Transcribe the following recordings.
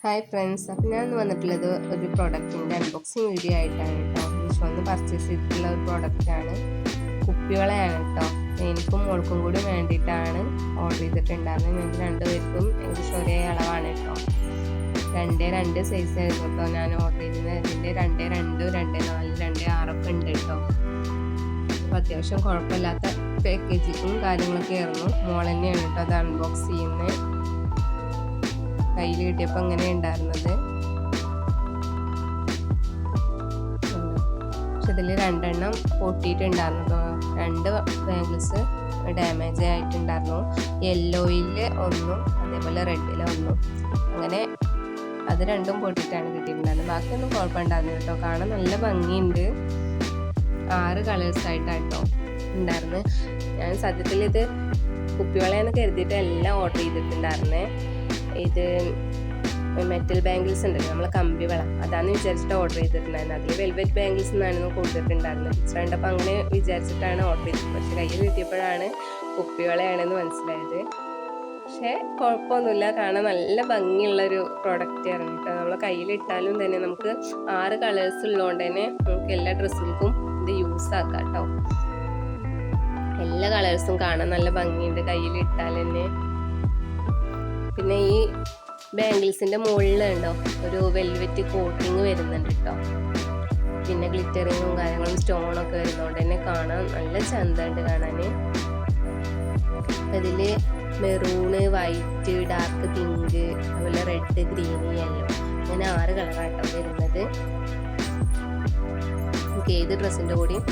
Hi friends, അപ്പോൾ ഞാൻ വന്നിട്ടുള്ളത് ഒരു പ്രോഡക്റ്റിൻ്റെ അൺബോക്സിങ് വീഡിയോ ആയിട്ടാണ് കേട്ടോ. മീഷോന്ന് പർച്ചേസ് ചെയ്തിട്ടുള്ള ഒരു പ്രോഡക്റ്റാണ്. കുപ്പിവളയാണ് കേട്ടോ. എനിക്കും മോൾക്കും കൂടി വേണ്ടിയിട്ടാണ് ഓർഡർ ചെയ്തിട്ടുണ്ടായിരുന്നത്. ഞങ്ങൾക്ക് രണ്ടുപേർക്കും ഏകദേശം ഒരേ അളവാണ് കേട്ടോ. 2 സൈസ് ആയിരുന്നു കേട്ടോ ഞാൻ ഓർഡർ ചെയ്തത്. ഇതിൻ്റെ 2.2, 2.4, 2.6 ഉണ്ട് കേട്ടോ. അപ്പോൾ അത്യാവശ്യം കുഴപ്പമില്ലാത്ത പാക്കേജിങ്ങും കാര്യങ്ങളൊക്കെ ആയിരുന്നു. മോൾ തന്നെയാണ് കേട്ടോ അത് അൺബോക്സ് ചെയ്യുന്നത്. കയ്യിൽ കിട്ടിയപ്പോൾ അങ്ങനെ ഉണ്ടായിരുന്നത്. പക്ഷെ ഇതിൽ 2 എണ്ണം പൊട്ടിയിട്ടുണ്ടായിരുന്നു. 2 ബാംഗിൾസ് ഡാമേജ് ആയിട്ടുണ്ടായിരുന്നു. യെല്ലോയിൽ ഒന്നും അതേപോലെ റെഡിൽ ഒന്നും. അങ്ങനെ അത് രണ്ടും പൊട്ടിയിട്ടാണ് കിട്ടിയിട്ടുണ്ടായിരുന്നത്. ബാക്കിയൊന്നും കുഴപ്പമുണ്ടായിരുന്നു കേട്ടോ. കാണാൻ നല്ല ഭംഗിയുണ്ട്. 6 കളേഴ്സായിട്ടാട്ടോ ഉണ്ടായിരുന്നു. ഞാൻ സത്യത്തിൽ ഇത് കുപ്പിവളയെന്ന് കരുതിയിട്ട് എല്ലാം ഓർഡർ ചെയ്തിട്ടുണ്ടായിരുന്നേ. ഇത് മെറ്റൽ ബാംഗിൾസ് ഉണ്ട്, നമ്മളെ കമ്പിവള, അതാന്ന് വിചാരിച്ചിട്ട് ഓർഡർ ചെയ്തിട്ടുണ്ടായിരുന്നത്. അതിൽ വെൽവെറ്റ് ബാംഗിൾസ് എന്നായിരുന്നു കൊടുത്തിട്ടുണ്ടായിരുന്നത്. പിക്ചർ കണ്ടപ്പോൾ അങ്ങനെ വിചാരിച്ചിട്ടാണ് ഓർഡർ ചെയ്തത്. പക്ഷെ കയ്യിൽ കിട്ടിയപ്പോഴാണ് കുപ്പിവളയാണെന്ന് മനസ്സിലായത്. പക്ഷേ കുഴപ്പമൊന്നുമില്ല, കാണാൻ നല്ല ഭംഗിയുള്ളൊരു പ്രോഡക്റ്റ് ആയിരുന്നു കേട്ടോ. നമ്മളെ കയ്യിലിട്ടാലും തന്നെ നമുക്ക് 6 കളേഴ്സ് ഉള്ളതുകൊണ്ട് തന്നെ നമുക്ക് എല്ലാ ഡ്രസ്സുകൾക്കും ഇത് യൂസ് ആക്കാം കേട്ടോ. എല്ലാ കളേഴ്സും കാണാൻ നല്ല ഭംഗിയുണ്ട് കയ്യിലിട്ടാൽ തന്നെ. പിന്നെ ഈ ബാംഗിൾസിൻ്റെ മുകളിലുണ്ടോ ഒരു വെൽവെറ്റ് കോട്ടിങ് വരുന്നുണ്ട് കേട്ടോ. പിന്നെ ഗ്ലിറ്ററിങ്ങും കാര്യങ്ങളും സ്റ്റോണൊക്കെ വരുന്നതുകൊണ്ട് തന്നെ കാണാൻ നല്ല ചന്തമുണ്ട് കാണാൻ. അതിൽ മെറൂണ്, വൈറ്റ്, ഡാർക്ക് പിങ്ക്, അതുപോലെ റെഡ്, ഗ്രീൻ, യെല്ലോ, അങ്ങനെ 6 കളറാട്ടോ വരുന്നത്. നമുക്ക് ഏത് ഡ്രസ്സിൻ്റെ കൂടെയും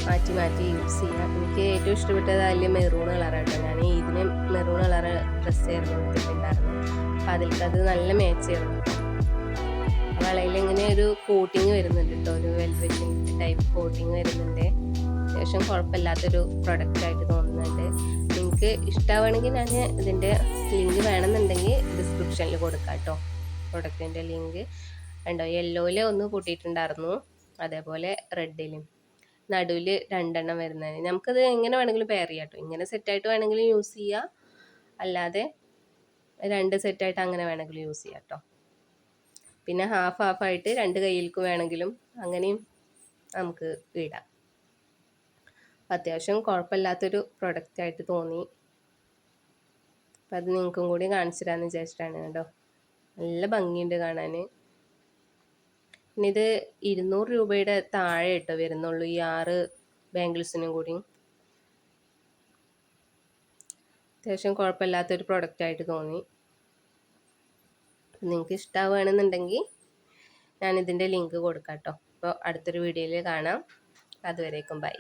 മാറ്റി മാറ്റി യൂസ് ചെയ്യാം. എനിക്ക് ഏറ്റവും ഇഷ്ടപ്പെട്ടത് അതിൽ മെറൂൺ കളറാട്ടോ. ഞാൻ ഇതിന് മെറൂൺ കളർ ഡ്രസ്സായിരുന്നു എടുത്തിട്ടുണ്ടായിരുന്നു. അപ്പോൾ അതിൽക്കത് നല്ല മാച്ചായിരുന്നു. വളയിൽ ഇങ്ങനെ ഒരു കോട്ടിങ് വരുന്നുണ്ട് കേട്ടോ, ഒരു വെൽവെറ്റിൻ്റെ ടൈപ്പ് കോട്ടിങ് വരുന്നുണ്ട്. അത്യാവശ്യം കുഴപ്പമില്ലാത്തൊരു പ്രൊഡക്റ്റായിട്ട് തോന്നുന്നുണ്ട്. നിങ്ങൾക്ക് ഇഷ്ടമാണെങ്കിൽ ഞാൻ ഇതിൻ്റെ ലിങ്ക് വേണമെന്നുണ്ടെങ്കിൽ ഡിസ്ക്രിപ്ഷനിൽ കൊടുക്കാം കേട്ടോ. പ്രൊഡക്റ്റിൻ്റെ ലിങ്ക് ഉണ്ടോ. യെല്ലോയിൽ ഒന്ന് പൊട്ടിയിട്ടുണ്ടായിരുന്നു, അതേപോലെ റെഡിലും നടുവിൽ 2 എണ്ണം വരുന്നതിന് നമുക്കത് എങ്ങനെ വേണമെങ്കിലും പെയർ ചെയ്യാം കേട്ടോ. ഇങ്ങനെ സെറ്റായിട്ട് വേണമെങ്കിലും യൂസ് ചെയ്യാം, അല്ലാതെ 2 സെറ്റായിട്ട് അങ്ങനെ വേണമെങ്കിലും യൂസ് ചെയ്യാം കേട്ടോ. പിന്നെ ഹാഫായിട്ട് 2 കയ്യിൽക്കും വേണമെങ്കിലും അങ്ങനെയും നമുക്ക് ഇടാം. അത്യാവശ്യം കുഴപ്പമില്ലാത്തൊരു പ്രൊഡക്റ്റായിട്ട് തോന്നി. അപ്പം അത് നിങ്ങൾക്കും കൂടി കാണിച്ചു തരാമെന്ന് വിചാരിച്ചിട്ടാണ് കേട്ടോ. നല്ല ഭംഗിയുണ്ട് കാണാൻ. പിന്നെ ഇത് 200 രൂപയുടെ താഴെ കേട്ടോ വരുന്നുള്ളൂ ഈ 6 ബാംഗിൾസിനും കൂടി. അത്യാവശ്യം കുഴപ്പമില്ലാത്തൊരു പ്രൊഡക്റ്റായിട്ട് തോന്നി. നിങ്ങൾക്ക് ഇഷ്ടമാവുകയാണെന്നുണ്ടെങ്കിൽ ഞാനിതിൻ്റെ ലിങ്ക് കൊടുക്കാം കേട്ടോ. അപ്പോൾ അടുത്തൊരു വീഡിയോയിൽ കാണാം. അതുവരേക്കും ബൈ.